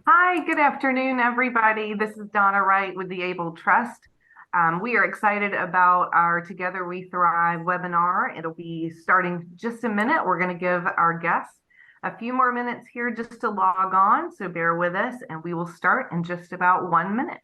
Hi, good afternoon, everybody. This is Donna Wright with the Able Trust. We are excited about our Together We Thrive webinar. It'll be starting just a minute. We're going to give our guests a few more minutes here just to log on, so bear with us, and we will start in just about 1 minute.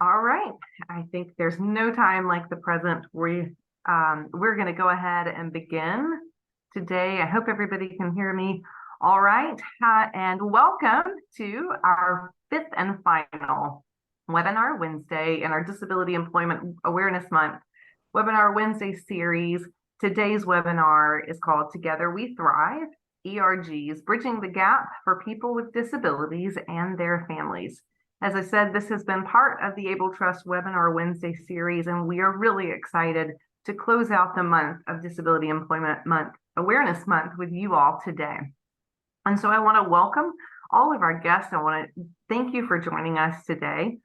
All right, I think there's no time like the present. We're going to go ahead and begin today. I hope everybody can hear me all right. And welcome to our fifth and final Webinar Wednesday in our Disability Employment Awareness Month Webinar Wednesday series. Today's webinar is called Together We Thrive, ERGs, Bridging the Gap for People with Disabilities and Their Families. As I said, this has been part of the Able Trust Webinar Wednesday series, and we are really excited to close out the month of Disability Employment Month Awareness Month with you all today. And so I want to welcome all of our guests. I want to thank you for joining us today.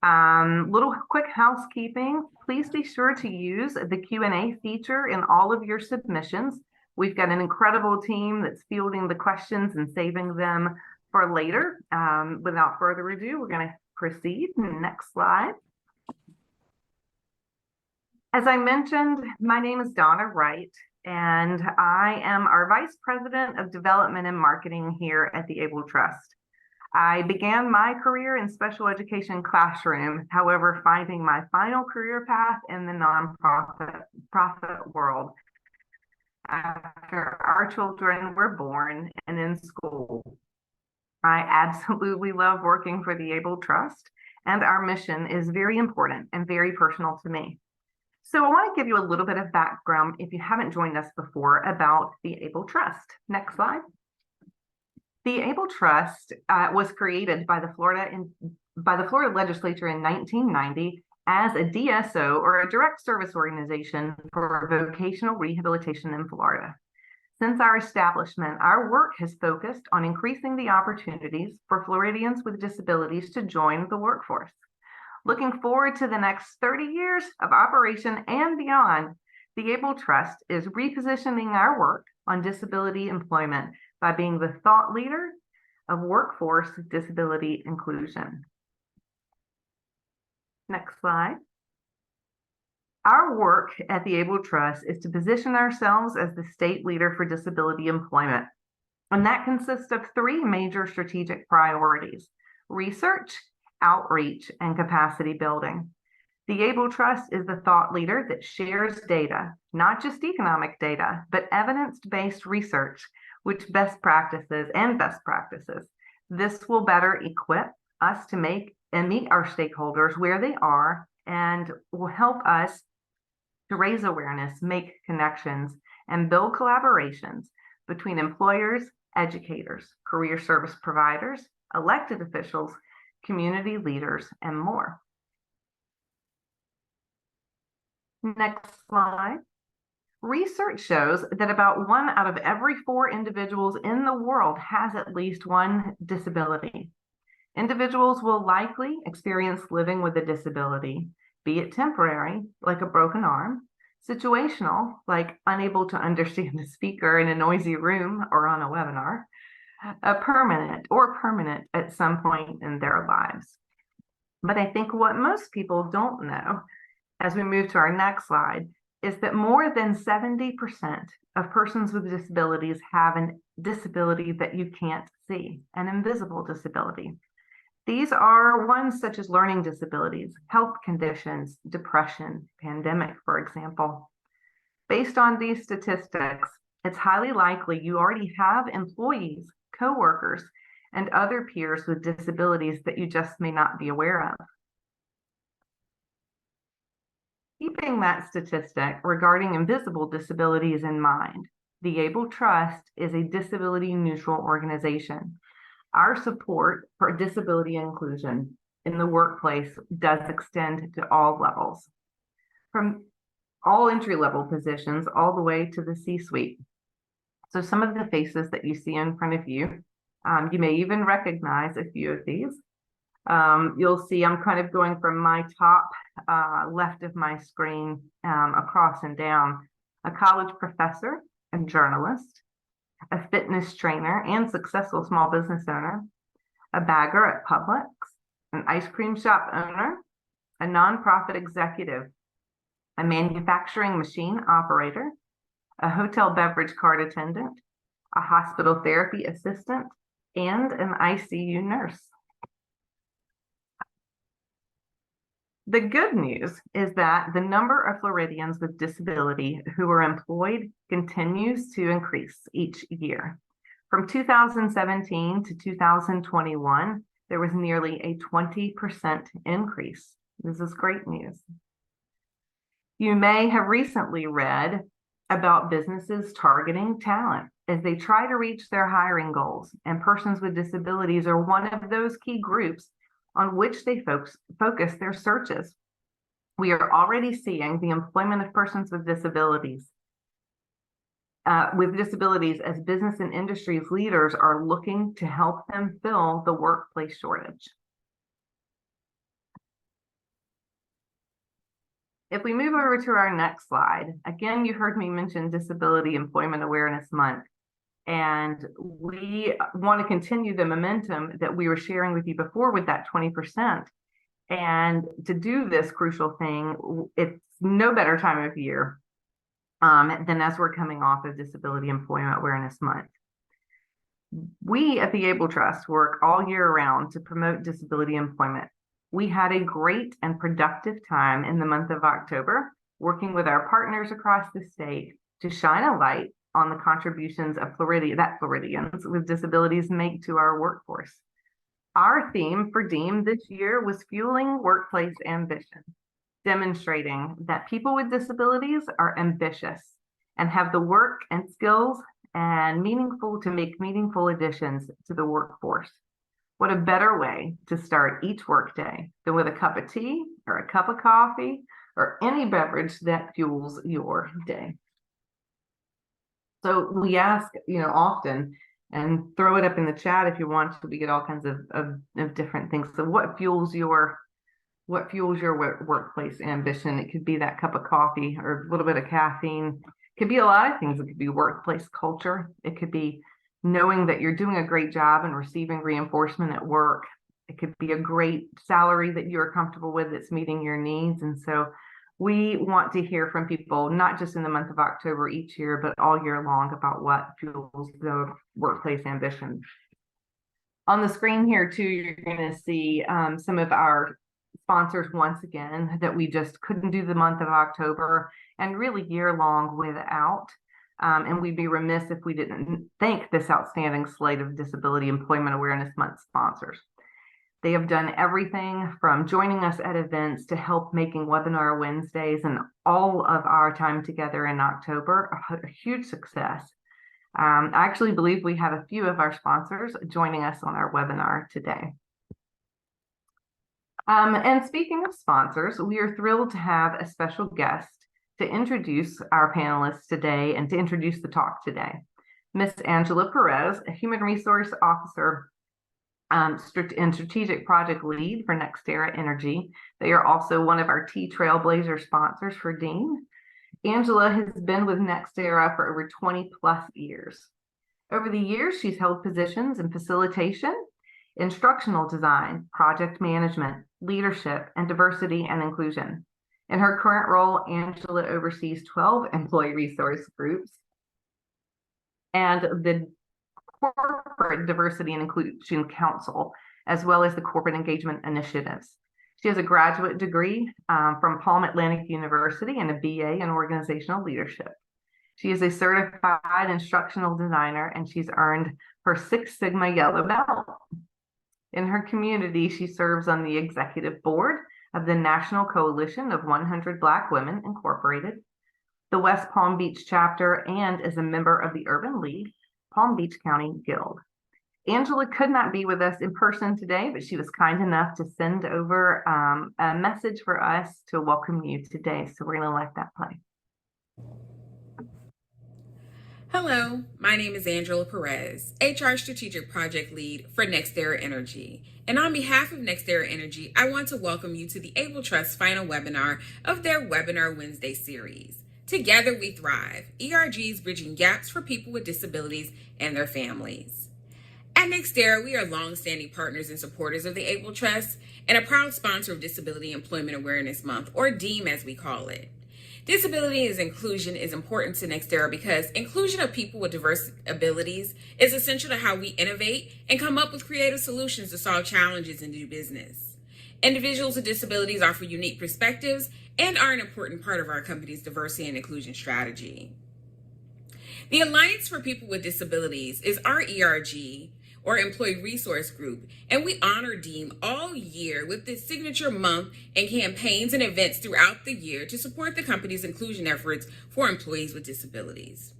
Little quick housekeeping. Please be sure to use the Q&A feature in all of your submissions. We've got an incredible team that's fielding the questions and saving them for later. Without further ado, we're going to proceed. Next slide. As I mentioned, my name is Donna Wright, and I am our Vice President of Development and Marketing here at the Able Trust. I began my career in special education classroom, however, finding my final career path in the nonprofit world after our children were born and in school. I absolutely love working for the Able Trust, and our mission is very important and very personal to me. So I want to give you a little bit of background, if you haven't joined us before, about the Able Trust. Next slide. The Able Trust was created by the Florida legislature in 1990 as a DSO, or a direct service organization for vocational rehabilitation in Florida. Since our establishment, our work has focused on increasing the opportunities for Floridians with disabilities to join the workforce. Looking forward to the next 30 years of operation and beyond, the Able Trust is repositioning our work on disability employment by being the thought leader of workforce disability inclusion. Next slide. Our work at the Able Trust is to position ourselves as the state leader for disability employment. And that consists of three major strategic priorities: research, outreach, and capacity building. The Able Trust is the thought leader that shares data, not just economic data, but evidence-based research, which best practices. This will better equip us to make and meet our stakeholders where they are, and will help us to raise awareness, make connections, and build collaborations between employers, educators, career service providers, elected officials, community leaders, and more. Next slide. Research shows that about 1 out of every 4 individuals in the world has at least one disability. Individuals will likely experience living with a disability, be it temporary, like a broken arm, situational, like unable to understand a speaker in a noisy room or on a webinar, permanent at some point in their lives. But I think what most people don't know, as we move to our next slide, is that more than 70% of persons with disabilities have a disability that you can't see, an invisible disability. These are ones such as learning disabilities, health conditions, depression, pandemic, for example. Based on these statistics, it's highly likely you already have employees, coworkers, and other peers with disabilities that you just may not be aware of. Keeping that statistic regarding invisible disabilities in mind, the Able Trust is a disability-neutral organization. Our support for disability inclusion in the workplace does extend to all levels, from all entry-level positions all the way to the C-suite. So some of the faces that you see in front of you, you may even recognize a few of these. You'll see I'm kind of going from my top left of my screen across and down. A college professor, a journalist, a fitness trainer and successful small business owner, a bagger at Publix, an ice cream shop owner, a nonprofit executive, a manufacturing machine operator, a hotel beverage cart attendant, a hospital therapy assistant, and an ICU nurse. The good news is that the number of Floridians with disability who are employed continues to increase each year. From 2017 to 2021, there was nearly a 20% increase. This is great news. You may have recently read about businesses targeting talent as they try to reach their hiring goals, and persons with disabilities are one of those key groups on which they focus their searches. We are already seeing the employment of persons with disabilities as business and industries leaders are looking to help them fill the workplace shortage. If we move over to our next slide, again, you heard me mention Disability Employment Awareness Month. And we want to continue the momentum that we were sharing with you before with that 20%. And to do this crucial thing, it's no better time of year than as we're coming off of Disability Employment Awareness Month. We at the Able Trust work all year round to promote disability employment. We had a great and productive time in the month of October, working with our partners across the state to shine a light on the contributions of Floridians with disabilities make to our workforce. Our theme for DEAM this year was fueling workplace ambition, demonstrating that people with disabilities are ambitious and have the work and skills and to make meaningful additions to the workforce. What a better way to start each workday than with a cup of tea or a cup of coffee or any beverage that fuels your day. So we ask, often, and throw it up in the chat if you want to. We get all kinds of different things. So what fuels your workplace ambition? It could be that cup of coffee or a little bit of caffeine. It could be a lot of things. It could be workplace culture. It could be knowing that you're doing a great job and receiving reinforcement at work. It could be a great salary that you're comfortable with that's meeting your needs. And so we want to hear from people, not just in the month of October each year, but all year long, about what fuels the workplace ambition. On the screen here too, you're going to see some of our sponsors once again that we just couldn't do the month of October and really year long without. And we'd be remiss if we didn't thank this outstanding slate of Disability Employment Awareness Month sponsors. They have done everything from joining us at events to help making Webinar Wednesdays and all of our time together in October a huge success. I actually believe we have a few of our sponsors joining us on our webinar today. And speaking of sponsors, we are thrilled to have a special guest to introduce our panelists today and to introduce the talk today. Miss Angela Perez, a Human Resource Officer and Strategic Project Lead for NextEra Energy. They are also one of our Trailblazer sponsors for DEAM. Angela has been with NextEra for over 20 plus years. Over the years, she's held positions in facilitation, instructional design, project management, leadership, and diversity and inclusion. In her current role, Angela oversees 12 employee resource groups and the Corporate Diversity and Inclusion Council, as well as the corporate engagement initiatives. She has a graduate degree from Palm Atlantic University and a BA in organizational leadership. She is a certified instructional designer, and she's earned her Six Sigma Yellow Belt. In her community, she serves on the executive board of the National Coalition of 100 Black Women Incorporated, the West Palm Beach chapter, and is a member of the Urban League Palm Beach County Guild. Angela could not be with us in person today, but she was kind enough to send over a message for us to welcome you today. So we're going to let that play. Hello, my name is Angela Perez, HR Strategic Project Lead for NextEra Energy. And on behalf of NextEra Energy, I want to welcome you to the Able Trust final webinar of their Webinar Wednesday series. Together we thrive, ERGs bridging gaps for people with disabilities and their families. At NextEra, we are long-standing partners and supporters of the Able Trust and a proud sponsor of Disability Employment Awareness Month, or DEAM as we call it. Disability and inclusion is important to NextEra because inclusion of people with diverse abilities is essential to how we innovate and come up with creative solutions to solve challenges and do business. Individuals with disabilities offer unique perspectives and are an important part of our company's diversity and inclusion strategy. The Alliance for People with Disabilities is our ERG, or Employee Resource Group, and we honor DEAM all year with the signature month and campaigns and events throughout the year to support the company's inclusion efforts for employees with disabilities.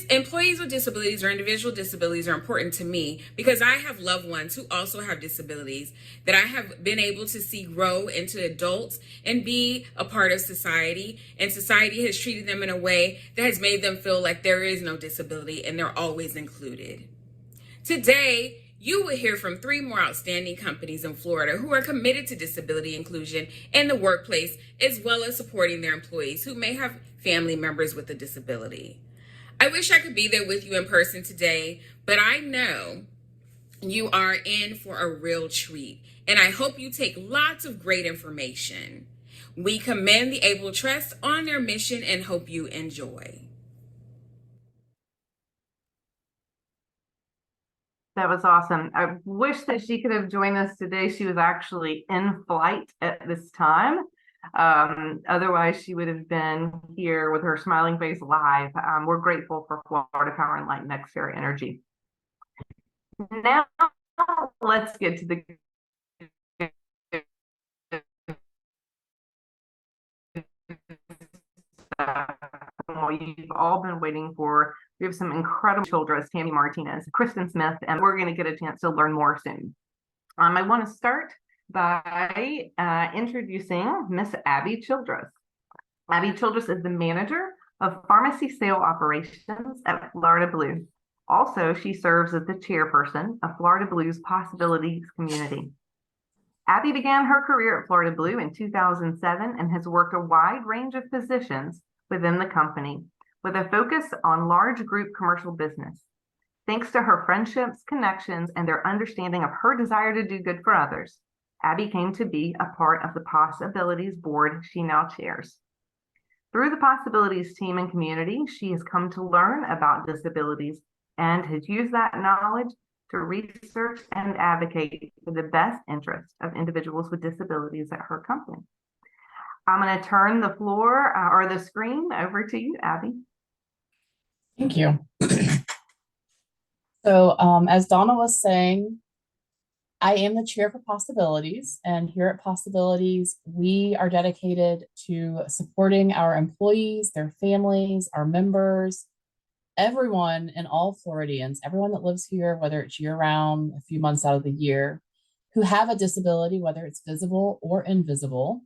Employees with disabilities or individual disabilities are important to me because I have loved ones who also have disabilities that I have been able to see grow into adults and be a part of society, and society has treated them in a way that has made them feel like there is no disability and they're always included. Today, you will hear from 3 more outstanding companies in Florida who are committed to disability inclusion in the workplace, as well as supporting their employees who may have family members with a disability. I wish I could be there with you in person today, but I know you are in for a real treat, and I hope you take lots of great information. We commend the Able Trust on their mission and hope you enjoy. That was awesome. I wish that she could have joined us today. She was actually in flight at this time. Otherwise, she would have been here with her smiling face live. We're grateful for Florida Power and Light NextEra Energy. Now, let's get to the you've all been waiting for. We have some incredible children, Tammy Martinez, Kristen Smith, and we're going to get a chance to learn more soon. I want to start by introducing Miss Abby Childress. Abby Childress is the manager of pharmacy sale operations at Florida Blue. Also, she serves as the chairperson of Florida Blue's Possibilities Community. Abby began her career at Florida Blue in 2007 and has worked a wide range of positions within the company, with a focus on large group commercial business. Thanks to her friendships, connections, and their understanding of her desire to do good for others, Abby came to be a part of the Possibilities board she now chairs. Through the Possibilities team and community, she has come to learn about disabilities and has used that knowledge to research and advocate for the best interests of individuals with disabilities at her company. I'm going to turn the floor or the screen over to you, Abby. Thank you. So as Donna was saying, I am the chair for Possibilities, and here at Possibilities, we are dedicated to supporting our employees, their families, our members, everyone and all Floridians, everyone that lives here, whether it's year-round, a few months out of the year, who have a disability, whether it's visible or invisible.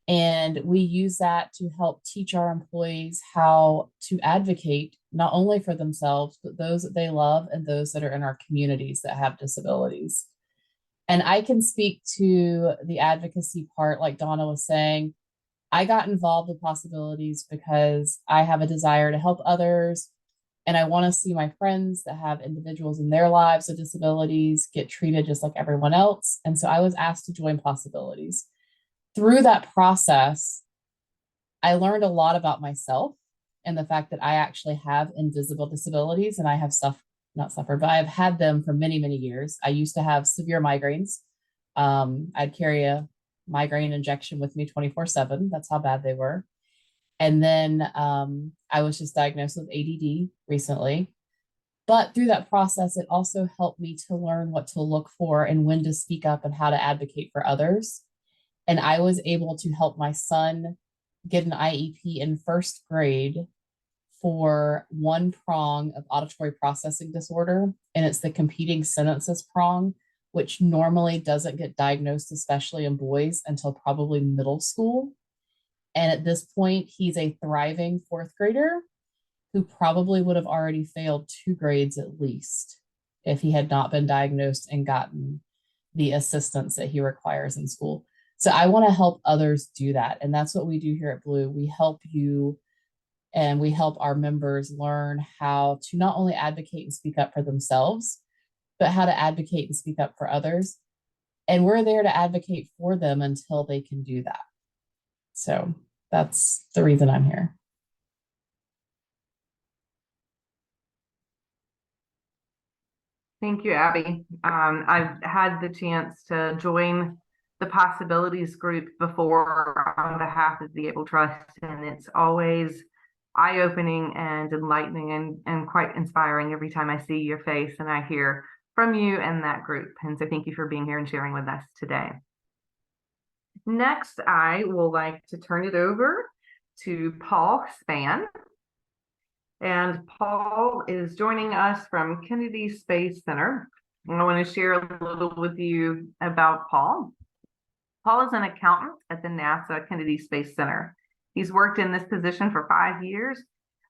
And we use that to help teach our employees how to advocate not only for themselves, but those that they love and those that are in our communities that have disabilities. And I can speak to the advocacy part, like Donna was saying. I got involved with possibilities because I have a desire to help others, and I want to see my friends that have individuals in their lives with disabilities get treated just like everyone else. And so I was asked to join possibilities. Through that process, I learned a lot about myself and the fact that I actually have invisible disabilities, and I have not suffered, but I have had them for many, many years. I used to have severe migraines. I'd carry a migraine injection with me 24/7. That's how bad they were. And then I was just diagnosed with ADD recently. But through that process, it also helped me to learn what to look for and when to speak up and how to advocate for others. And I was able to help my son get an IEP in first grade for one prong of auditory processing disorder, and it's the competing sentences prong, which normally doesn't get diagnosed, especially in boys, until probably middle school. And at this point, he's a thriving fourth grader who probably would have already failed 2 grades at least if he had not been diagnosed and gotten the assistance that he requires in school. So I want to help others do that. And that's what we do here at Blue. We help you and we help our members learn how to not only advocate and speak up for themselves, but how to advocate and speak up for others. And we're there to advocate for them until they can do that. So that's the reason I'm here. Thank you, Abby. I've had the chance to join the Possibilities group before on behalf of the Able Trust, and it's always eye-opening and enlightening and quite inspiring every time I see your face and I hear from you and that group. And so thank you for being here and sharing with us today. Next, I will like to turn it over to Paul Spann. And Paul is joining us from Kennedy Space Center. And I want to share a little with you about Paul. Paul is an accountant at the NASA Kennedy Space Center. He's worked in this position for 5 years.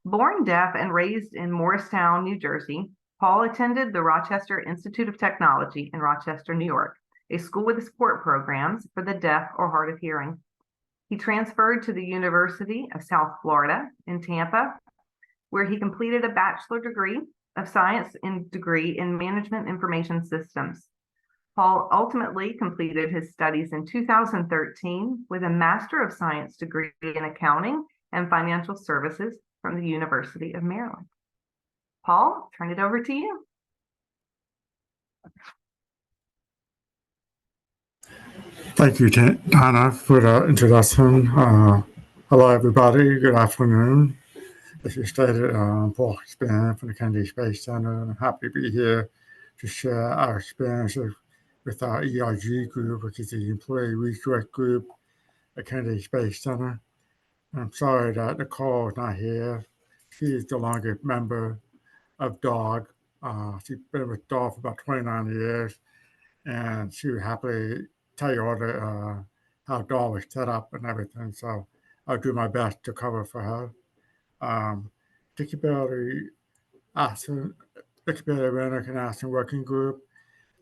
Born deaf and raised in Morristown, New Jersey, Paul attended the Rochester Institute of Technology in Rochester, New York, a school with support programs for the deaf or hard of hearing. He transferred to the University of South Florida in Tampa, where he completed a bachelor degree of science degree in management information systems. Paul ultimately completed his studies in 2013 with a Master of Science degree in accounting and financial services from the University of Maryland. Paul, turn it over to you. Thank you, Donna, for the introduction. Hello, everybody. Good afternoon. As you stated, Paul Spann from the Kennedy Space Center, and I'm happy to be here to share our experiences with our ERG group, which is the Employee Resource Group at Kennedy Space Center. I'm sorry that Nicole is not here. She is the longest member of DOG. She's been with DOG for about 29 years, and she would happily tell you all the how DOG was set up and everything. So I'll do my best to cover for her. Disability Awareness and Action Working Group.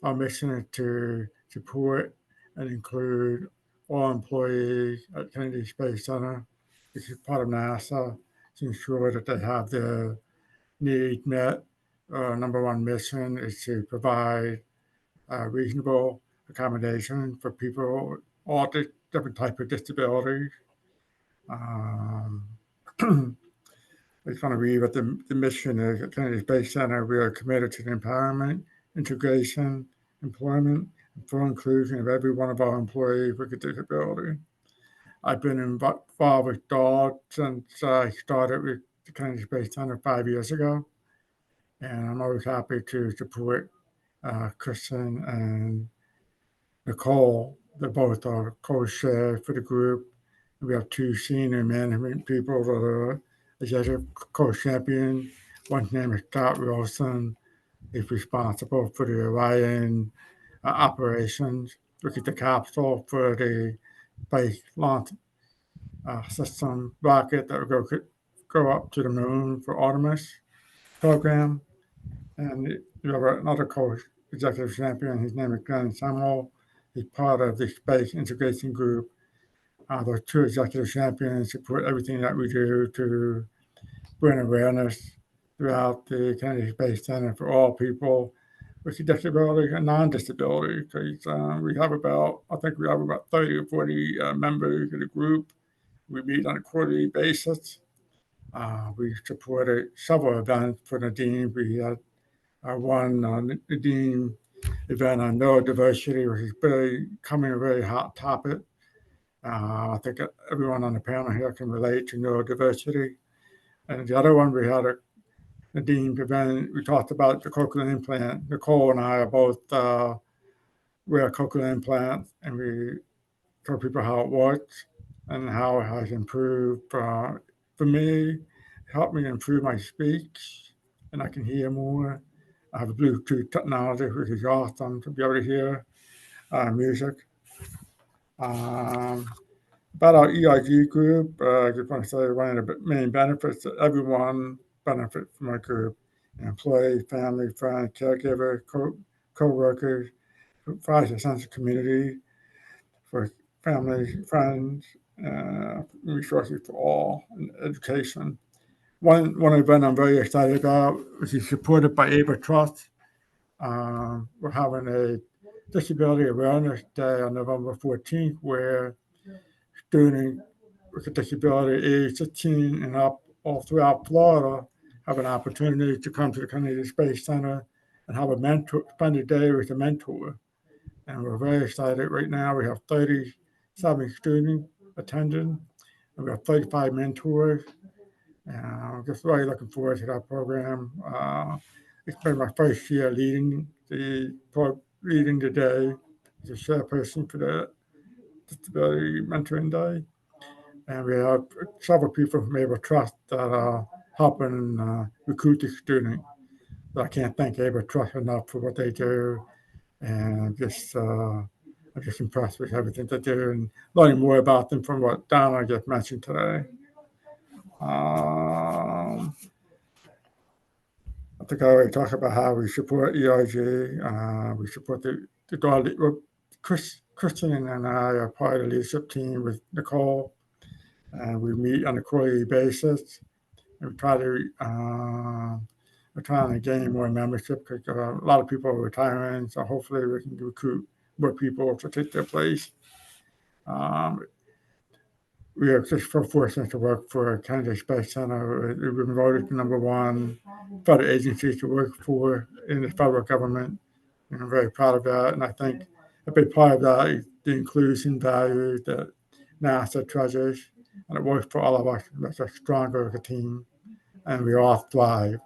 Our mission is to support and include all employees at Kennedy Space Center, which is part of NASA, to ensure that they have their needs met. Number one mission is to provide reasonable accommodation for people, all different types of disabilities. I just want to read what the mission is at Kennedy Space Center. We are committed to the empowerment, integration, employment, and full inclusion of every one of our employees with a disability. I've been involved with DOG since I started with the Kennedy Space Center 5 years ago. And I'm always happy to support Kristen and Nicole. They both are co-chairs for the group. We have 2 senior management people that are executive co-champion. One's name is Scott Wilson. He's responsible for the Orion operations, which is the capsule for the space launch system rocket that will go up to the moon for Artemis program. And you have another co-executive champion. His name is Glenn Samuel. He's part of the Space Integration Group, Those two executive champions support everything that we do to bring awareness throughout the Kennedy Space Center for all people with disability and non-disability. Because I think we have about 30 or 40 members of the group. We meet on a quarterly basis. We supported several events for Nadine. We had one Nadine event on neurodiversity, which is becoming a very hot topic. I think everyone on the panel here can relate to neurodiversity. And the other one, we had a Nadine event. We talked about the cochlear implant. Nicole and I are both wear cochlear implants, and we tell people how it works and how it has improved. For me, it helped me improve my speech, and I can hear more. I have a Bluetooth technology, which is awesome to be able to hear music. About our EIG group, I just want to say one of the main benefits that everyone benefits from our group: employee, family, friends, caregiver, co-workers, provides a sense of community for family, friends, resources for all, and education. One event I'm very excited about, which is supported by ABA Trust. We're having a Disability Awareness Day on November 14th, where students with a disability age 16 and up all throughout Florida have an opportunity to come to the Kennedy Space Center and have a mentor, spend a day with a mentor. And we're very excited. Right now, we have 37 students attending, and we have 35 mentors. And I'm just really looking forward to that program. It's been my first year leading the day as a chairperson for the Disability Mentoring Day. And we have several people from Able Trust that are helping recruit the students. So I can't thank Able Trust enough for what they do, and I'm just impressed with everything they do and learning more about them from what Donna just mentioned today. I think I already talked about how we support EIG. We support the dog. Christian and I are part of the leadership team with Nicole, and we meet on a quarterly basis. And we're trying to gain more membership because a lot of people are retiring. So hopefully we can recruit more people to take their place. We are just so fortunate to work for Kennedy Space Center. We've been voted the #1 federal agency to work for in the federal government. And I'm very proud of that. And I think a big part of that is the inclusion value that NASA treasures. And it works for all of us. It makes us stronger as a team. And we all thrive.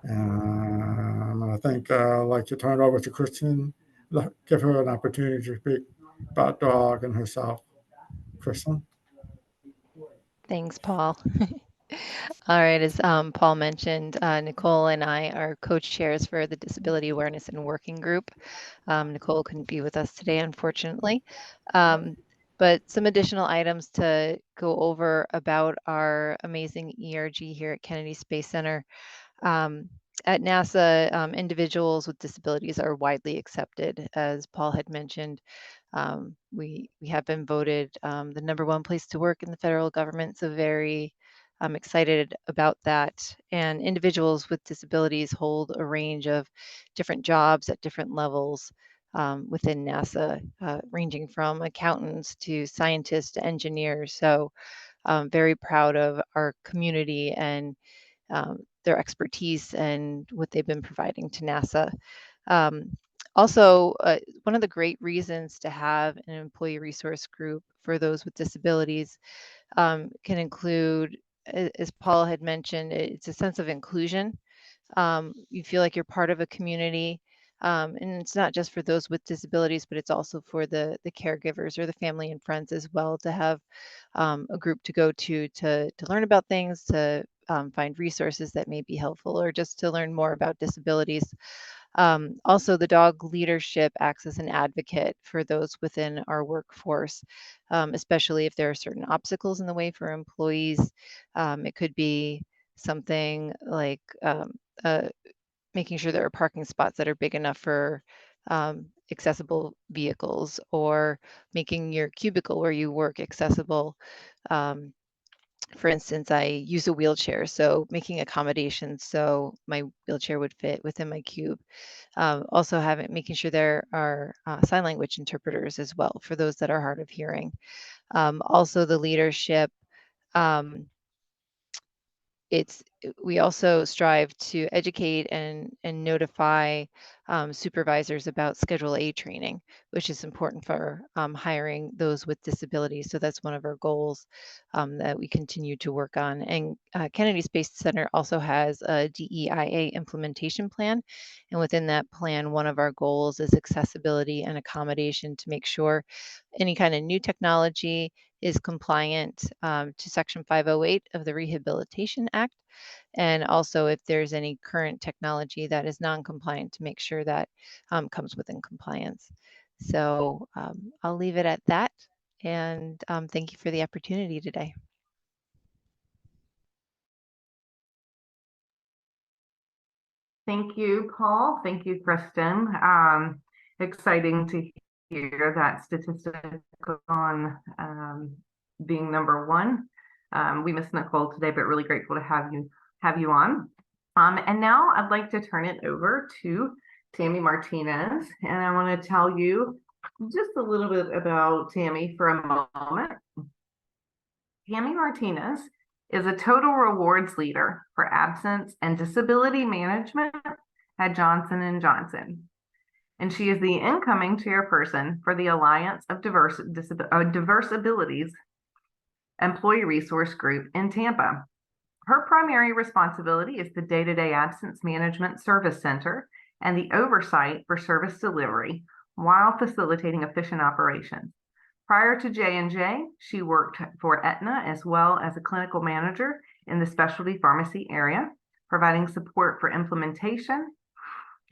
And I think I'd like to turn it over to Kristen, give her an opportunity to speak about Dog and herself. Kristen? Thanks, Paul. All right, as Paul mentioned, Nicole and I are co-chairs for the Disability Awareness and Working Group. Nicole couldn't be with us today, unfortunately. But some additional items to go over about our amazing ERG here at Kennedy Space Center. At NASA, individuals with disabilities are widely accepted. As Paul had mentioned, we have been voted the #1 place to work in the federal government, so very excited about that. And individuals with disabilities hold a range of different jobs at different levels within NASA, ranging from accountants to scientists to engineers. So very proud of our community and their expertise and what they've been providing to NASA. Also, one of the great reasons to have an employee resource group for those with disabilities can include, as Paul had mentioned, it's a sense of inclusion. You feel like you're part of a community. And it's not just for those with disabilities, but it's also for the caregivers or the family and friends as well, to have a group to go to learn about things, to find resources that may be helpful, or just to learn more about disabilities. Also, the dog leadership acts as an advocate for those within our workforce, especially if there are certain obstacles in the way for employees. It could be something like making sure there are parking spots that are big enough for accessible vehicles, or making your cubicle where you work accessible. For instance, I use a wheelchair, so making accommodations so my wheelchair would fit within my cube. Also making sure there are sign language interpreters as well for those that are hard of hearing. Also the leadership. We also strive to educate and notify supervisors about Schedule A training, which is important for hiring those with disabilities. So that's one of our goals that we continue to work on. And Kennedy Space Center also has a DEIA implementation plan. And within that plan, one of our goals is accessibility and accommodation to make sure any kind of new technology is compliant to Section 508 of the Rehabilitation Act. And also if there's any current technology that is non-compliant, to make sure that comes within compliance. So I'll leave it at that. And thank you for the opportunity today. Thank you, Paul. Thank you, Kristen. Exciting to hear that statistic on being number one. We miss Nicole today, but really grateful to have you on. And now I'd like to turn it over to Tammy Martinez, and I want to tell you just a little bit about Tammy for a moment. Tammy Martinez is a total rewards leader for absence and disability management at Johnson & Johnson. And she is the incoming chairperson for the Alliance of Diverse Abilities Employee Resource Group in Tampa. Her primary responsibility is the day-to-day absence management service center and the oversight for service delivery while facilitating efficient operations. Prior to J&J, she worked for Aetna as well as a clinical manager in the specialty pharmacy area, providing support for implementation,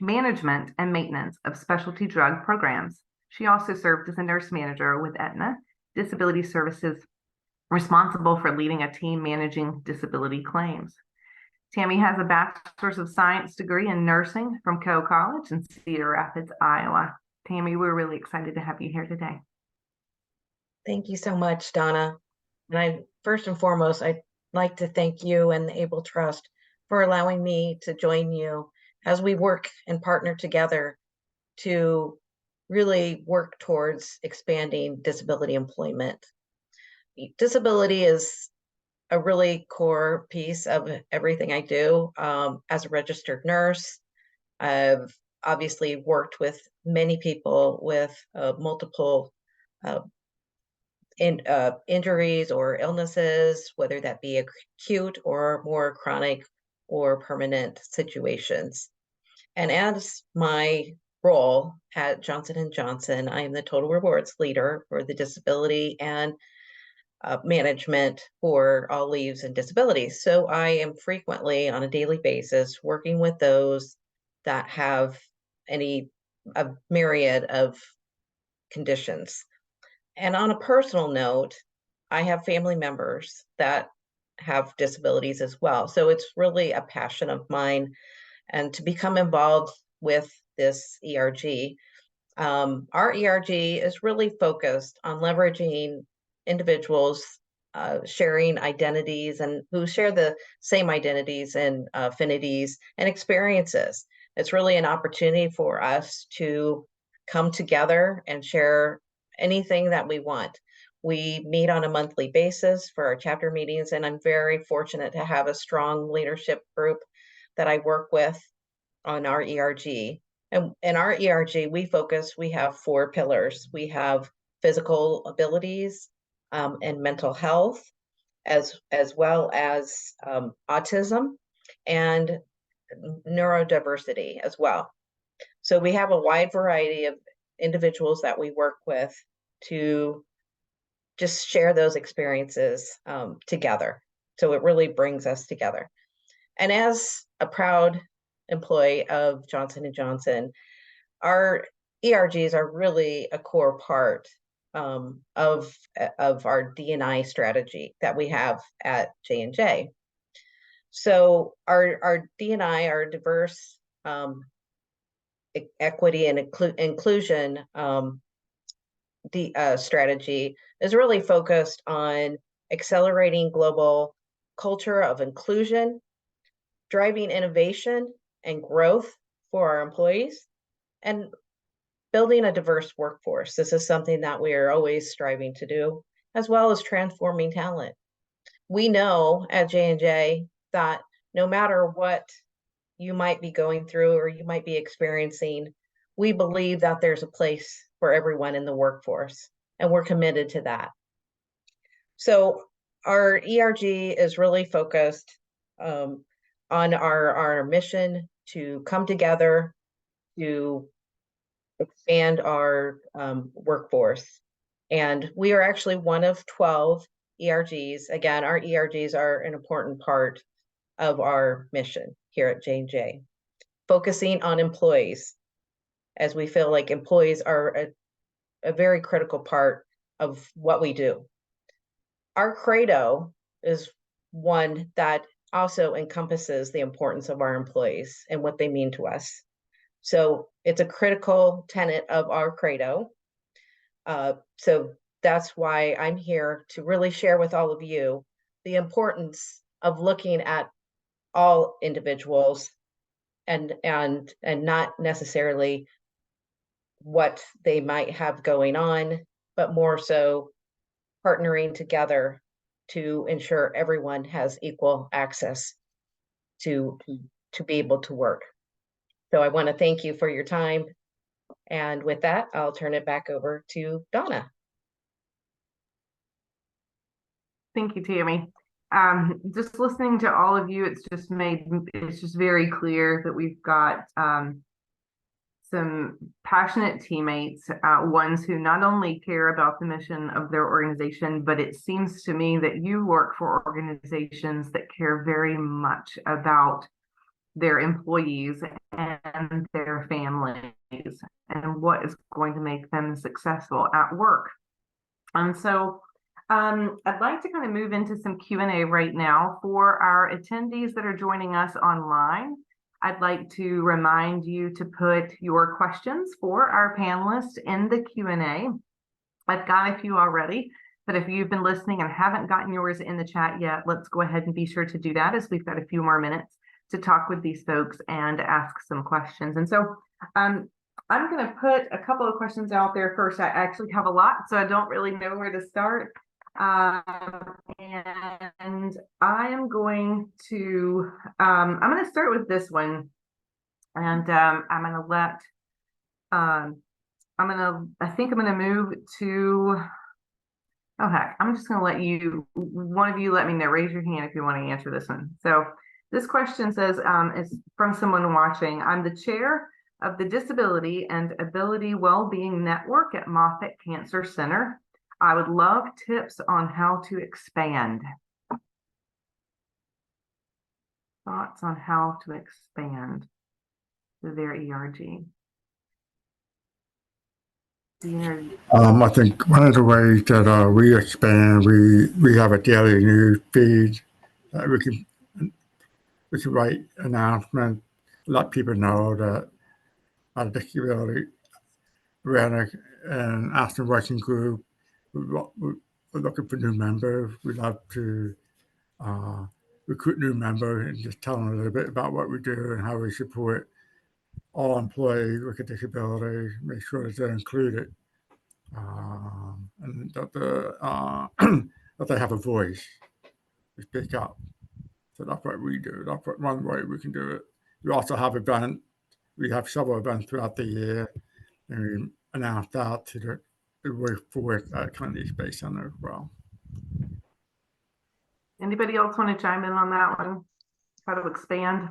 management, and maintenance of specialty drug programs. She also served as a nurse manager with Aetna Disability Services, responsible for leading a team managing disability claims. Tammy has a Bachelor's of Science degree in nursing from Coe College in Cedar Rapids, Iowa. Tammy, we're really excited to have you here today. Thank you so much, Donna. And first and foremost, I'd like to thank you and the Able Trust for allowing me to join you as we work and partner together to really work towards expanding disability employment. Disability is a really core piece of everything I do. As a registered nurse, I've obviously worked with many people with multiple injuries or illnesses, whether that be acute or more chronic or permanent situations. And as my role at Johnson & Johnson, I am the total rewards leader for the disability and management for all leaves and disabilities. So I am frequently on a daily basis working with those that have a myriad of conditions. And on a personal note, I have family members that have disabilities as well. So it's really a passion of mine. And to become involved with this ERG, our ERG is really focused on leveraging individuals sharing identities and who share the same identities and affinities and experiences. It's really an opportunity for us to come together and share anything that we want. We meet on a monthly basis for our chapter meetings, and I'm very fortunate to have a strong leadership group that I work with on our ERG. And in our ERG, we have 4 pillars. We have physical abilities and mental health, as well as autism and neurodiversity as well. So we have a wide variety of individuals that we work with to just share those experiences together. So it really brings us together. And as a proud employee of Johnson & Johnson, our ERGs are really a core part of our D&I strategy that we have at J&J. So our D&I, our diverse equity and inclusion strategy is really focused on accelerating global culture of inclusion, driving innovation and growth for our employees, and building a diverse workforce. This is something that we are always striving to do, as well as transforming talent. We know at J&J that no matter what you might be going through or you might be experiencing, we believe that there's a place for everyone in the workforce, and we're committed to that. So our ERG is really focused on our mission to come together to expand our workforce. And we are actually one of 12 ERGs. Again, our ERGs are an important part of our mission here at J&J, focusing on employees, as we feel like employees are a very critical part of what we do. Our credo is one that also encompasses the importance of our employees and what they mean to us. So it's a critical tenet of our credo. So that's why I'm here to really share with all of you the importance of looking at all individuals and not necessarily what they might have going on, but more so partnering together to ensure everyone has equal access to be able to work. So I want to thank you for your time. And with that, I'll turn it back over to Donna. Thank you, Tammy. Just listening to all of you, it's just very clear that we've got some passionate teammates, ones who not only care about the mission of their organization, but it seems to me that you work for organizations that care very much about their employees and their families and what is going to make them successful at work. And so I'd like to kind of move into some Q&A right now. For our attendees that are joining us online, I'd like to remind you to put your questions for our panelists in the Q&A. I've got a few already, but if you've been listening and haven't gotten yours in the chat yet, let's go ahead and be sure to do that, as we've got a few more minutes to talk with these folks and ask some questions. And so I'm going to put a couple of questions out there first. I actually have a lot, so I don't really know where to start. And I am going to start with this one, and I'm going to let I think I'm going to move to, oh heck, I'm just going to let one of you let me know, raise your hand if you want to answer this one. So this question says, is from someone watching. I'm the chair of the Disability and Ability Wellbeing Network at Moffitt Cancer Center. I would love tips on how to expand. Thoughts on how to expand their ERG. I think one of the ways that we expand, we have a daily news feed that we can write announcements, let people know that our disability awareness and Aston Working Group, we're looking for new members. We'd love to recruit new members and just tell them a little bit about what we do and how we support all employees with a disability, make sure that they're included, and that, that they have a voice to speak up. So that's what we do. That's one way we can do it. We also have events. We have several events throughout the year, and we announce that to the workforce at Kennedy Space Center as well. Anybody else want to chime in on that one? How to expand?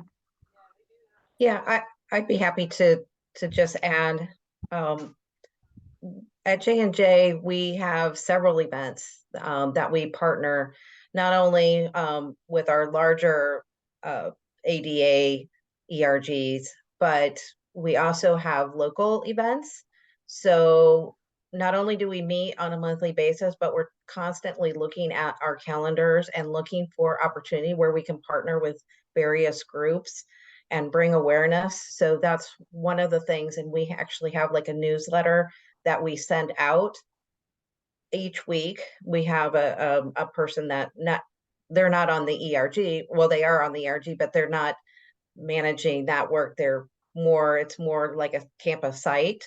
Yeah, I'd be happy to just add. At J&J, we have several events that we partner not only with our larger ADA ERGs, but we also have local events. So not only do we meet on a monthly basis, but we're constantly looking at our calendars and looking for opportunity where we can partner with various groups. and bring awareness. So that's one of the things. And we actually have like a newsletter that we send out each week. We have a person that they're not on the ERG. Well, they are on the ERG, but they're not managing that work. It's more like a campus site.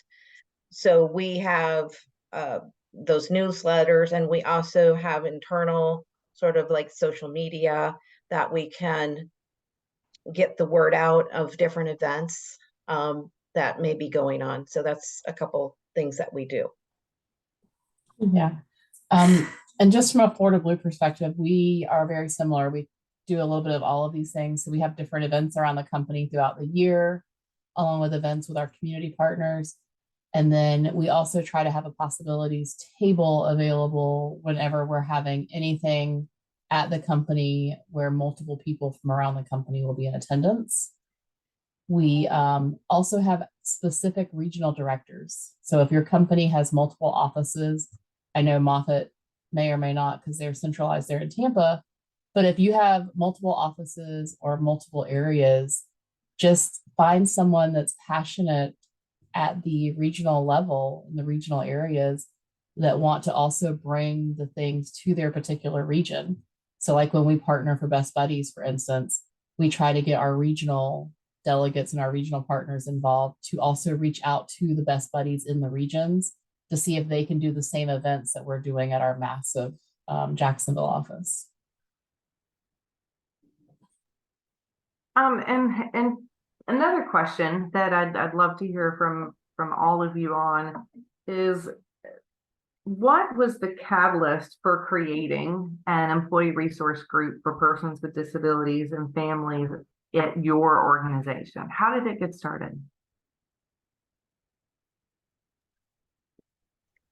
So we have those newsletters, and we also have internal sort of like social media that we can get the word out of different events that may be going on. So that's a couple things that we do. Yeah. And just from a Florida Blue perspective, we are very similar. We do a little bit of all of these things. So we have different events around the company throughout the year, along with events with our community partners. And then we also try to have a possibilities table available whenever we're having anything at the company where multiple people from around the company will be in attendance. We also have specific regional directors. So if your company has multiple offices, I know Moffett may or may not because they're centralized there in Tampa, but if you have multiple offices or multiple areas, just find someone that's passionate at the regional level in the regional areas that want to also bring the things to their particular region. So like when we partner for Best Buddies, for instance, we try to get our regional delegates and our regional partners involved to also reach out to the Best Buddies in the regions to see if they can do the same events that we're doing at our massive Jacksonville office. And another question that I'd love to hear from all of you on is, what was the catalyst for creating an employee resource group for persons with disabilities and families at your organization? How did it get started?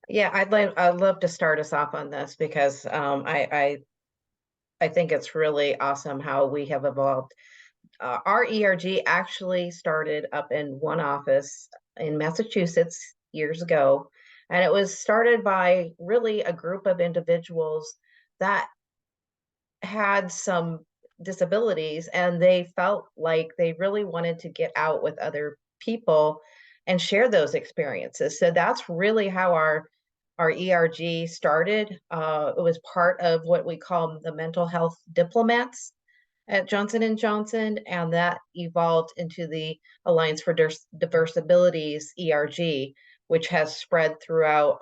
Yeah, I'd love to start us off on this because I think it's really awesome how we have evolved. Our ERG actually started up in one office in Massachusetts years ago, and it was started by really a group of individuals that had some disabilities, and they felt like they really wanted to get out with other people and share those experiences. So that's really how our ERG started. It was part of what we call the mental health diplomats at Johnson & Johnson, and that evolved into the Alliance for Diverse Abilities, ERG, which has spread throughout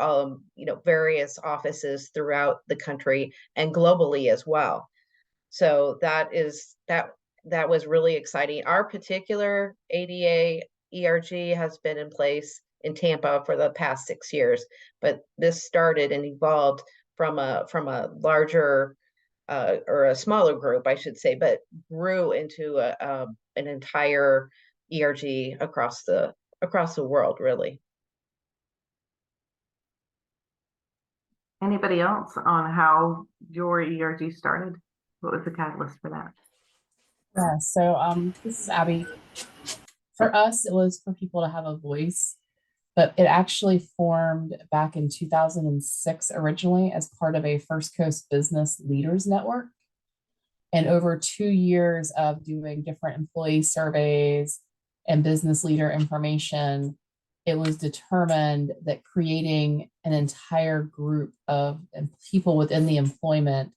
various offices throughout the country and globally as well. So that was really exciting. Our particular ADA ERG has been in place in Tampa for the past 6 years, but this started and evolved from a larger or a smaller group, I should say, but grew into an entire ERG across the world, really. Anybody else on how your ERG started? What was the catalyst for that? Yeah, so this is Abby. For us, it was for people to have a voice, but it actually formed back in 2006 originally as part of a First Coast Business Leaders Network. And over 2 years of doing different employee surveys and business leader information, it was determined that creating an entire group of people within the employment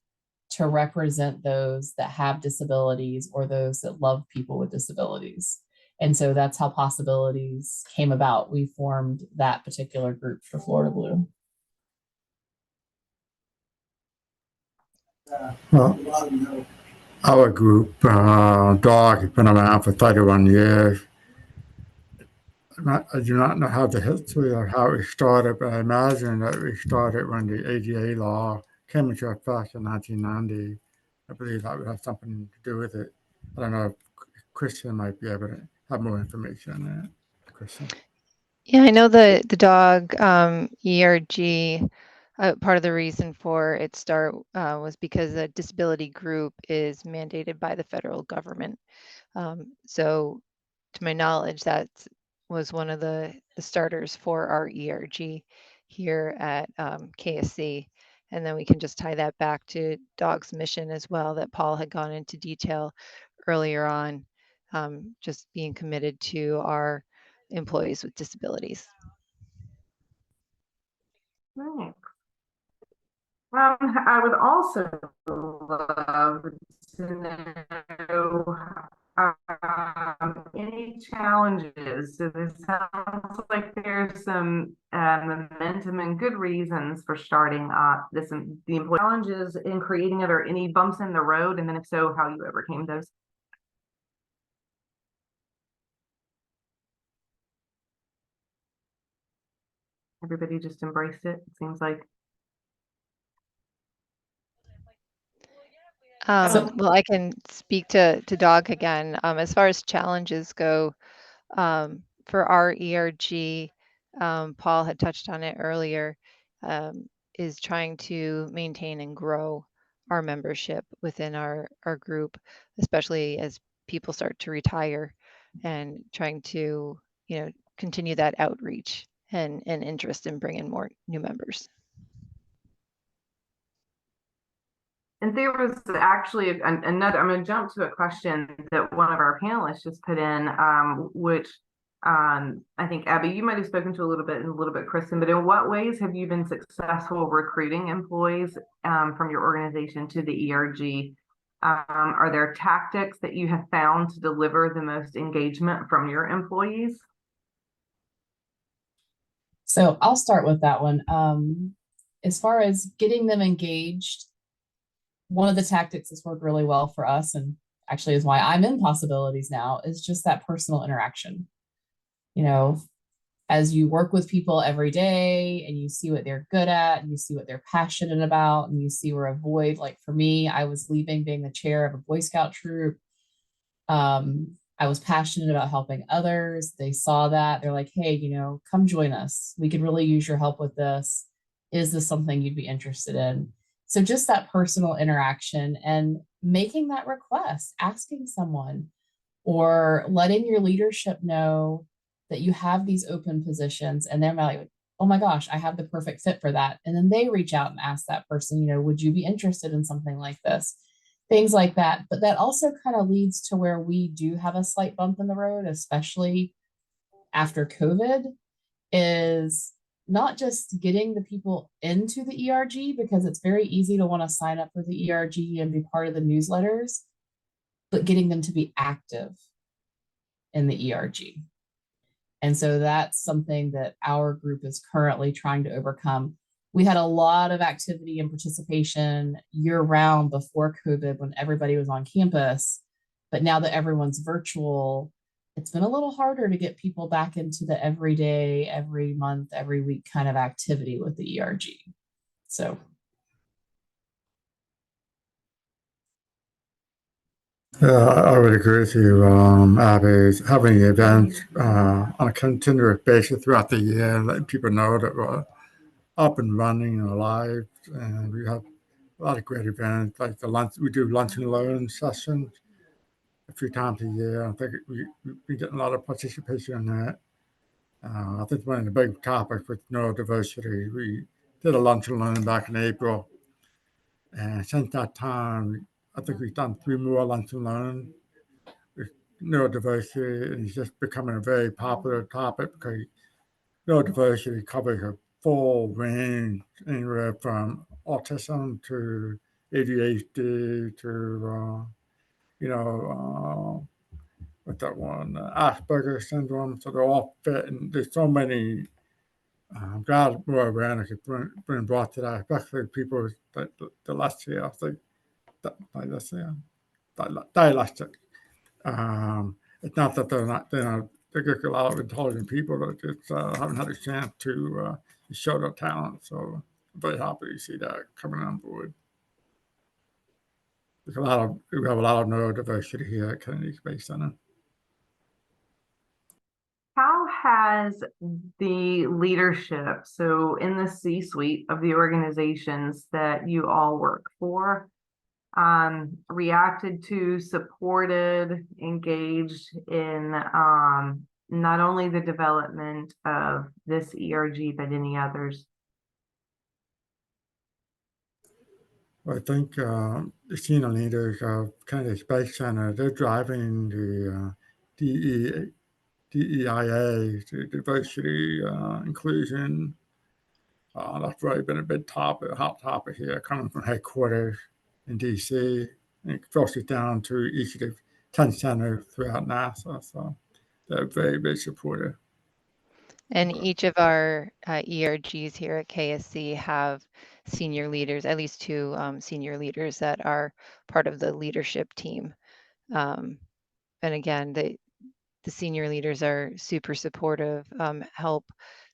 to represent those that have disabilities or those that love people with disabilities. And so that's how Possibilities came about. We formed that particular group for Florida Blue. Well, our group, DOG, has been around for 31 years. I do not know how the history of how it started, but I imagine that it started when the ADA law came into effect in 1990. I believe that would have something to do with it. I don't know if Christian might be able to have more information on that. Christian. Yeah, I know the dog ERG. Part of the reason for its start was because a disability group is mandated by the federal government. So, to my knowledge, that was one of the starters for our ERG here at KSC. And then we can just tie that back to DOG's mission as well, that Paul had gone into detail earlier on. just being committed to our employees with disabilities. Thanks. I would also love to know any challenges. So this sounds like there's some momentum and good reasons for starting up the employee challenges in creating it, or any bumps in the road, and then if so, how you overcame those. Everybody just embraced it. It seems like. Well, I can speak to Dog again. As far as challenges go, for our ERG, Paul had touched on it earlier, is trying to maintain and grow our membership within our group, especially as people start to retire, and trying to, continue that outreach and interest in bringing more new members. And there was actually another, I'm going to jump to a question that one of our panelists just put in, which I think, Abby, you might have spoken to a little bit, Kristen, but in what ways have you been successful recruiting employees from your organization to the ERG? Are there tactics that you have found to deliver the most engagement from your employees? So I'll start with that one. As far as getting them engaged, one of the tactics that's worked really well for us, and actually is why I'm in Possibilities now, is just that personal interaction. As you work with people every day and you see what they're good at, and you see what they're passionate about, and you see where a void, like for me, I was leaving being the chair of a Boy Scout troop. I was passionate about helping others. They saw that. They're like, hey, come join us. We could really use your help with this. Is this something you'd be interested in? So just that personal interaction and making that request, asking someone, or letting your leadership know that you have these open positions, and they're like, oh my gosh, I have the perfect fit for that. And then they reach out and ask that person, would you be interested in something like this? Things like that. But that also kind of leads to where we do have a slight bump in the road, especially after COVID, is not just getting the people into the ERG, because it's very easy to want to sign up for the ERG and be part of the newsletters, but getting them to be active in the ERG. And so that's something that our group is currently trying to overcome. We had a lot of activity and participation year round before COVID, when everybody was on campus. But now that everyone's virtual, it's been a little harder to get people back into the everyday, every month, every week kind of activity with the ERG. So. Yeah, I would agree with you, Abby. Having events on a continuous basis throughout the year, and letting people know that we're up and running and alive. And we have a lot of great events, like the lunch. We do lunch and learn sessions a few times a year. I think we get a lot of participation in that. I think one of the big topics with neurodiversity, we did a lunch and learn back in April. And since that time, I think we've done 3 more lunch and learn with neurodiversity, and it's just becoming a very popular topic because neurodiversity covers a full range, anywhere from autism to ADHD to, what's that one, Asperger's syndrome. So they're all fit, and there's so many. I'm glad more awareness is being brought to that, especially people with dyslexia. I think dialectic. It's not that they're just a lot of intelligent people that just haven't had a chance to show their talent. So I'm very happy to see that coming on board. We have a lot of neurodiversity here at Kennedy Space Center. How has the leadership, so in the C-suite of the organizations that you all work for, reacted to, supported, engaged in not only the development of this ERG, but any others? I think the senior leaders of Kennedy Space Center, they're driving the DE, DEIA, to diversity, inclusion. That's really been a big topic, hot topic here, coming from headquarters in DC. And it filters down to each of the 10 centers throughout NASA. So they're very, very supportive. And each of our ERGs here at KSC have senior leaders, at least two senior leaders that are part of the leadership team. And again, the senior leaders are super supportive, help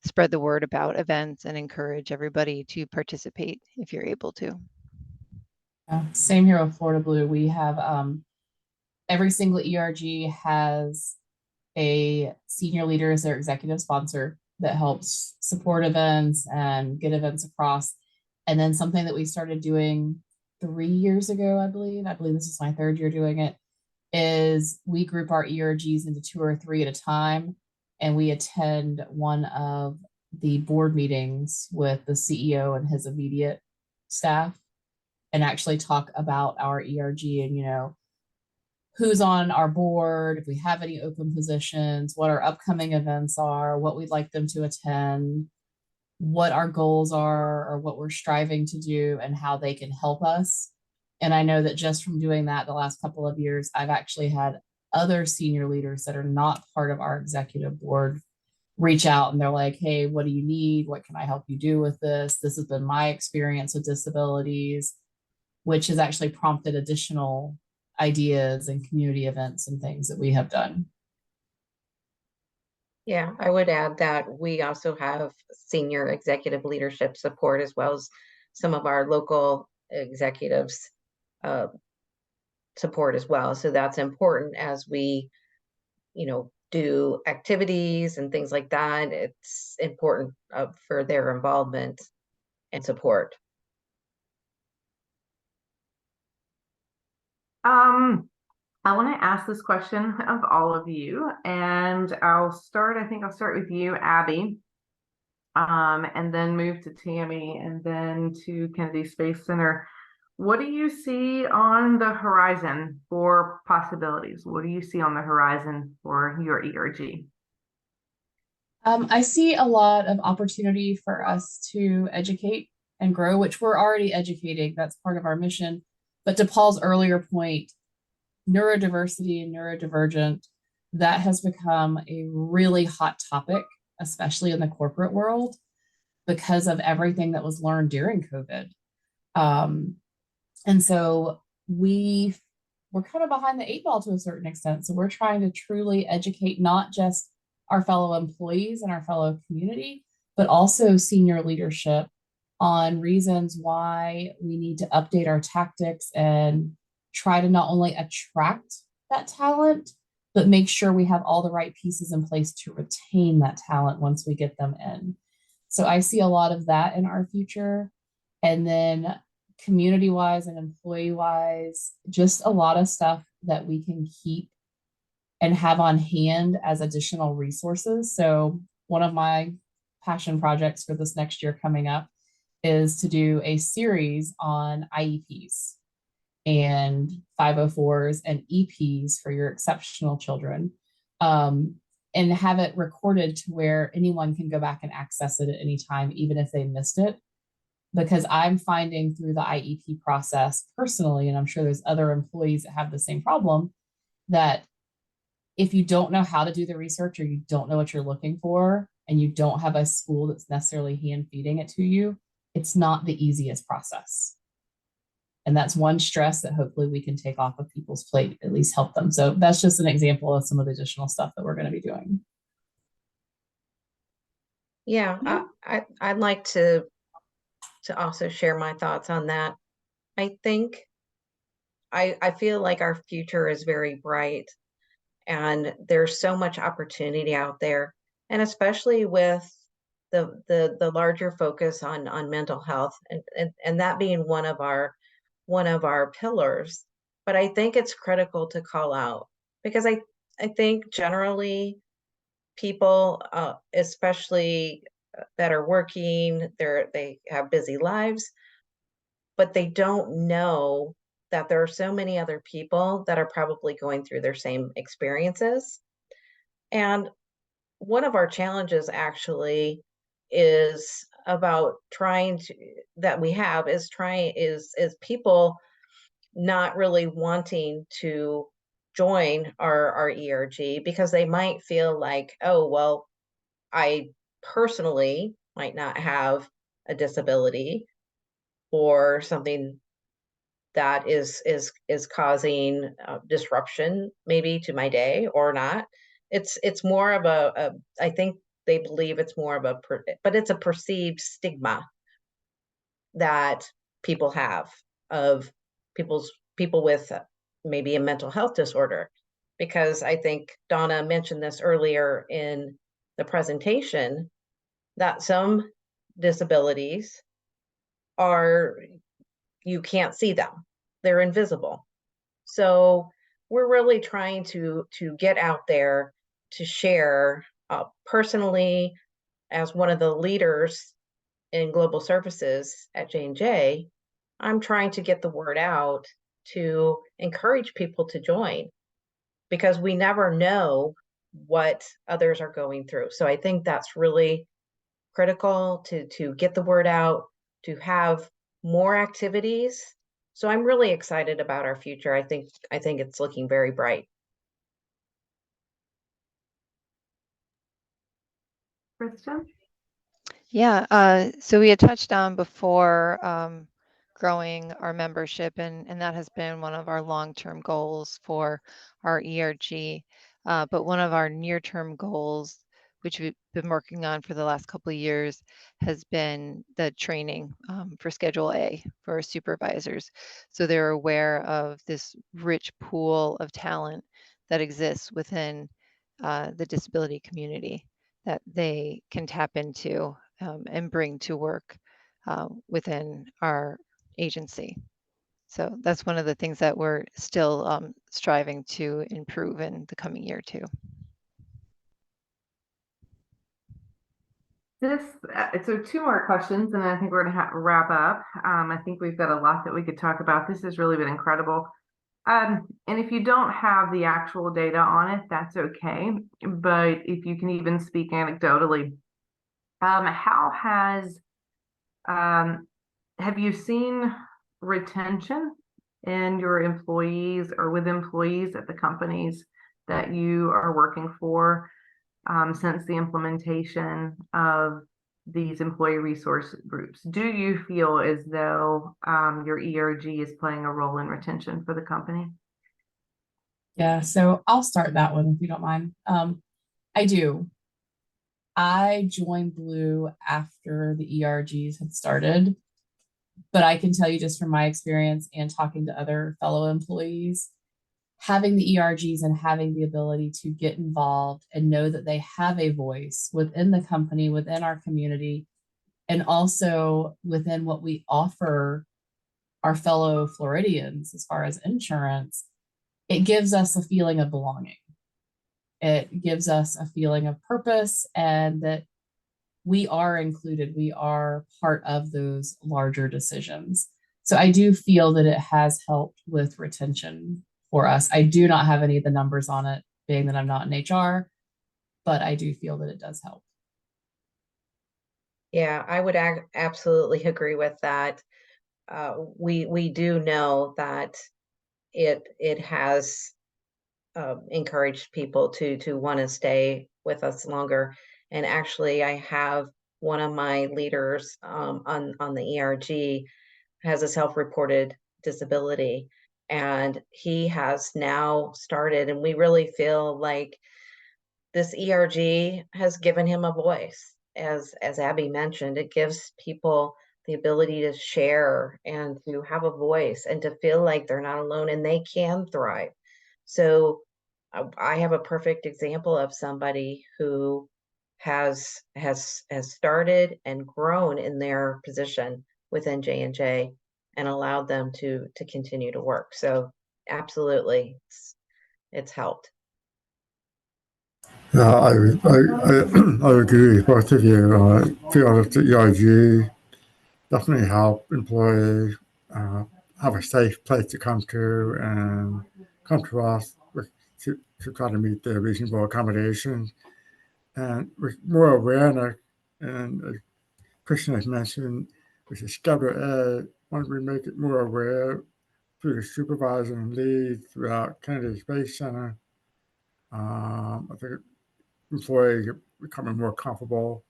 spread the word about events and encourage everybody to participate if you're able to. Same here with Florida Blue. We have every single ERG has a senior leader as their executive sponsor that helps support events and get events across. And then something that we started doing 3 years ago, I believe this is my 3rd year doing it, is we group our ERGs into 2 or 3 at a time, and we attend one of the board meetings with the CEO and his immediate staff and actually talk about our ERG and, you know, who's on our board, if we have any open positions, what our upcoming events are, what we'd like them to attend, what our goals are, or what we're striving to do, and how they can help us. And I know that just from doing that the last couple of years, I've actually had other senior leaders that are not part of our executive board reach out and they're like, hey, what do you need? What can I help you do with this? This has been my experience with disabilities, which has actually prompted additional ideas and community events and things that we have done. Yeah, I would add that we also have senior executive leadership support, as well as some of our local executives support as well. So that's important as we, you know, do activities and things like that. It's important for their involvement and support. I want to ask this question of all of you, and I think I'll start with you, Abby, and then move to Tammy, and then to Kennedy Space Center. What do you see on the horizon for possibilities? What do you see on the horizon for your ERG? I see a lot of opportunity for us to educate and grow, which we're already educating. That's part of our mission. But to Paul's earlier point, neurodiversity and neurodivergent, that has become a really hot topic, especially in the corporate world, because of everything that was learned during COVID. And so we're kind of behind the 8 ball to a certain extent. So we're trying to truly educate not just our fellow employees and our fellow community, but also senior leadership on reasons why we need to update our tactics and try to not only attract that talent, but make sure we have all the right pieces in place to retain that talent once we get them in. So I see a lot of that in our future. And then community-wise and employee-wise, just a lot of stuff that we can keep and have on hand as additional resources. So one of my passion projects for this next year coming up is to do a series on IEPs and 504s and EPs for your exceptional children, and have it recorded to where anyone can go back and access it at any time, even if they missed it. Because I'm finding through the IEP process personally, and I'm sure there's other employees that have the same problem, that if you don't know how to do the research or you don't know what you're looking for and you don't have a school that's necessarily hand feeding it to you, it's not the easiest process. And that's one stress that hopefully we can take off of people's plate, at least help them. So that's just an example of some of the additional stuff that we're going to be doing. Yeah, I'd like to also share my thoughts on that. I think I feel like our future is very bright and there's so much opportunity out there, and especially with the larger focus on mental health and that being one of our pillars. But I think it's critical to call out, because I think generally people, especially that are working, they have busy lives, but they don't know that there are so many other people that are probably going through their same experiences. And one of our challenges actually is about trying to that we have is people not really wanting to join our ERG because they might feel like, oh, well, I personally might not have a disability or something that is causing disruption maybe to my day or not. It's more of I think they believe it's more of but it's a perceived stigma that people have of people with maybe a mental health disorder. Because I think Donna mentioned this earlier in the presentation, that some disabilities are, you can't see them, they're invisible. So we're really trying to get out there to share personally, as one of the leaders in global services at J&J, I'm trying to get the word out to encourage people to join, because we never know what others are going through. So I think that's really critical to get the word out, to have more activities. So I'm really excited about our future. I think it's looking very bright. Kristen? Yeah, so we had touched on before growing our membership, and that has been one of our long-term goals for our ERG. But one of our near-term goals, which we've been working on for the last couple of years, has been the training for Schedule A for our supervisors. So they're aware of this rich pool of talent that exists within the disability community that they can tap into and bring to work within our agency. So that's one of the things that we're still striving to improve in the coming year too. So two more questions, and I think we're going to wrap up. I think we've got a lot that we could talk about. This has really been incredible. And if you don't have the actual data on it, that's okay. But if you can even speak anecdotally, have you seen retention in your employees or with employees at the companies that you are working for since the implementation of these employee resource groups? Do you feel as though your ERG is playing a role in retention for the company? Yeah, so I'll start that one if you don't mind. I do. I joined Blue after the ERGs had started, but I can tell you just from my experience and talking to other fellow employees, having the ERGs and having the ability to get involved and know that they have a voice within the company, within our community, and also within what we offer our fellow Floridians as far as insurance, it gives us a feeling of belonging. It gives us a feeling of purpose and that we are included. We are part of those larger decisions. So I do feel that it has helped with retention for us. I do not have any of the numbers on it, being that I'm not in HR, but I do feel that it does help. Yeah, I would absolutely agree with that. We do know that it has encouraged people to want to stay with us longer. And actually, I have one of my leaders on the ERG has a self-reported disability, and he has now started, and we really feel like this ERG has given him a voice. As Abby mentioned, it gives people the ability to share and to have a voice and to feel like they're not alone and they can thrive. So I have a perfect example of somebody who has started and grown in their position within J&J and allowed them to continue to work. So absolutely, it's helped. Yeah, I agree with both of you. I feel that the EIG definitely help employees have a safe place to come to and come to us with to try to meet their reasonable accommodations. And with more awareness, and as Kristen has mentioned, with the Schedule A, once we make it more aware through the supervisor and lead throughout Kennedy Space Center, I think employees are becoming more comfortable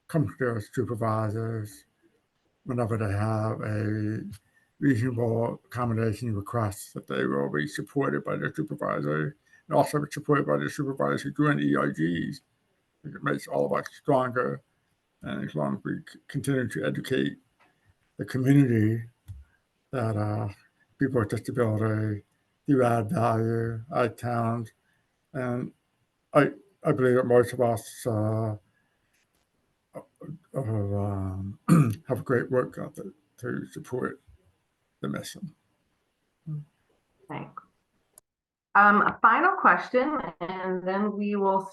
coming to their supervisors whenever they have a reasonable accommodation request, that they will be supported by their supervisor and also be supported by the supervisors who do ERGs. It makes all of us stronger. And as long as we continue to educate the community that people with disability do add value, add talent, and I believe that most of us have a great work ethic to support the mission. Thanks. A final question, and then we will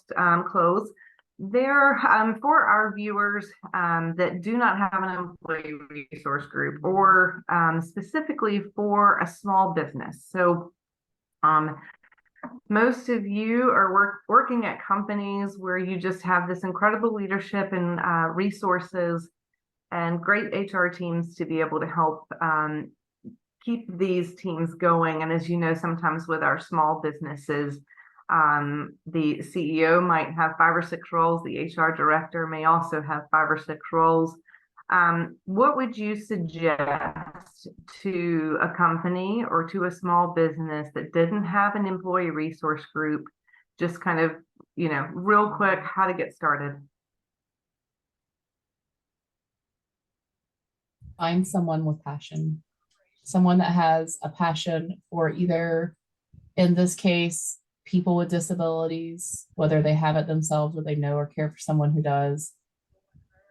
close. There, for our viewers that do not have an employee resource group, or specifically for a small business. So most of you are working at companies where you just have this incredible leadership and resources and great HR teams to be able to help keep these teams going. And as you know, sometimes with our small businesses, the CEO might have 5 or 6 roles. The HR director may also have 5 or 6 roles. What would you suggest to a company or to a small business that didn't have an employee resource group? Just kind of, real quick, how to get started. Find someone with passion, someone that has a passion for either, in this case, people with disabilities, whether they have it themselves or they know or care for someone who does,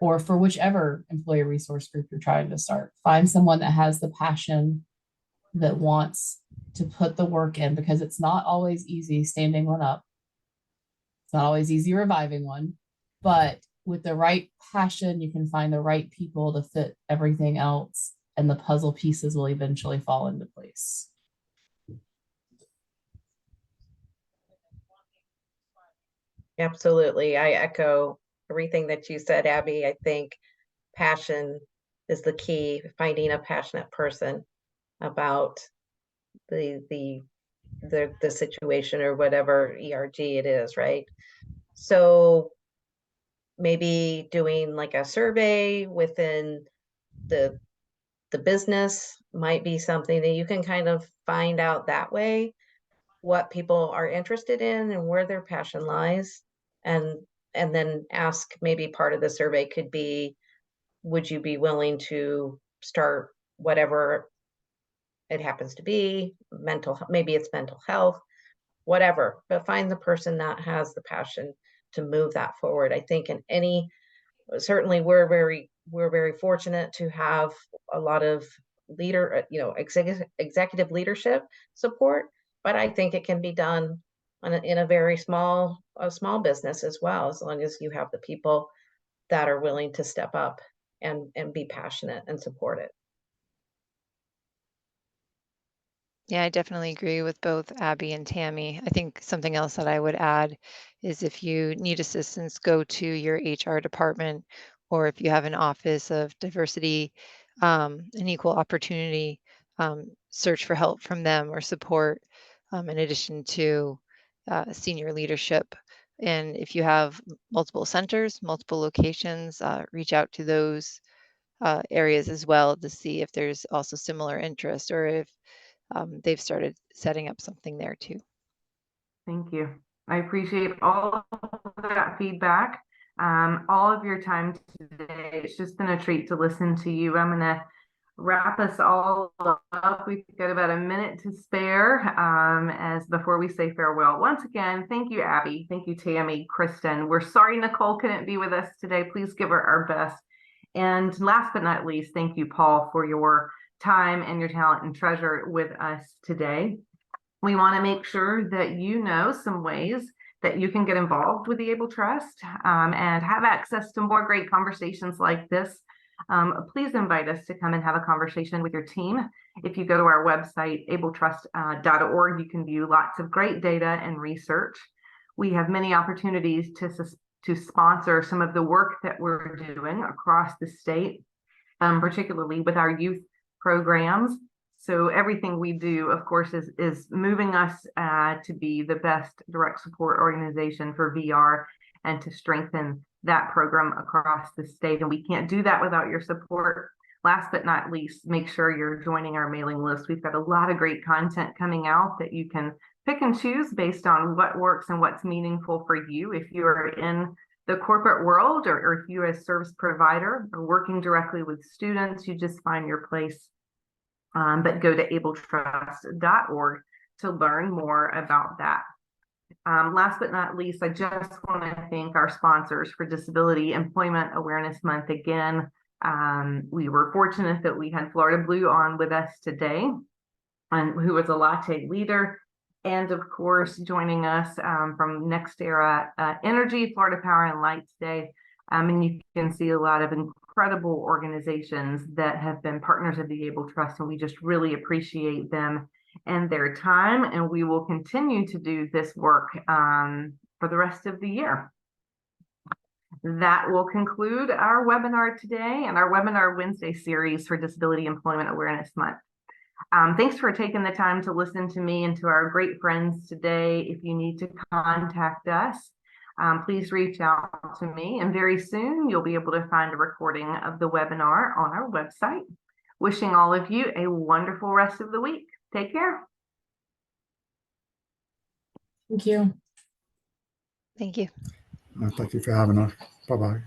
or for whichever employee resource group you're trying to start. Find someone that has the passion, that wants to put the work in, because it's not always easy standing one up. It's not always easy reviving one, but with the right passion, you can find the right people to fit everything else, and the puzzle pieces will eventually fall into place. Absolutely. I echo everything that you said, Abby. I think passion is the key, finding a passionate person about the situation or whatever ERG it is, right? So maybe doing like a survey within the business might be something that you can kind of find out that way what people are interested in and where their passion lies, and then ask, maybe part of the survey could be, would you be willing to start whatever it happens to be, maybe it's mental health, whatever, but find the person that has the passion to move that forward. I think certainly we're very fortunate to have a lot of executive leadership support, but I think it can be done in a very small business as well, as long as you have the people that are willing to step up and be passionate and support it. Yeah, I definitely agree with both Abby and Tammy. I think something else that I would add is, if you need assistance, go to your HR department, or if you have an office of diversity and equal opportunity, search for help from them or support, in addition to senior leadership. And if you have multiple centers, multiple locations, reach out to those areas as well to see if there's also similar interest, or if they've started setting up something there too. Thank you. I appreciate all of that feedback, all of your time today. It's just been a treat to listen to you. I'm going to wrap us all up. We've got about a minute to spare as before we say farewell. Once again, thank you, Abby. Thank you, Tammy, Kristen. We're sorry Nicole couldn't be with us today. Please give her our best. And last but not least, thank you, Paul, for your time and your talent and treasure with us today. We want to make sure that you know some ways that you can get involved with the Able Trust and have access to more great conversations like this. please invite us to come and have a conversation with your team. If you go to our website, abletrust.org, you can view lots of great data and research. We have many opportunities to sponsor some of the work that we're doing across the state, particularly with our youth programs. So everything we do, of course, is moving us to be the best direct support organization for VR and to strengthen that program across the state. And we can't do that without your support. Last but not least, make sure you're joining our mailing list. We've got a lot of great content coming out that you can pick and choose based on what works and what's meaningful for you. If you are in the corporate world, or if you're a service provider or working directly with students, you just find your place. But go to abletrust.org to learn more about that. Last but not least, I just want to thank our sponsors for Disability Employment Awareness Month again. We were fortunate that we had Florida Blue on with us today, and who was a latte leader. And of course, joining us from NextEra Energy, Florida Power and Lights Day. And you can see a lot of incredible organizations that have been partners of the Able Trust, and we just really appreciate them and their time. And we will continue to do this work for the rest of the year. That will conclude our webinar today and our webinar Wednesday series for Disability Employment Awareness Month. Thanks for taking the time to listen to me and to our great friends today. If you need to contact us, please reach out to me, and very soon you'll be able to find a recording of the webinar on our website. Wishing all of you a wonderful rest of the week. Take care. Thank you. Thank you. Thank you for having us. Bye-bye.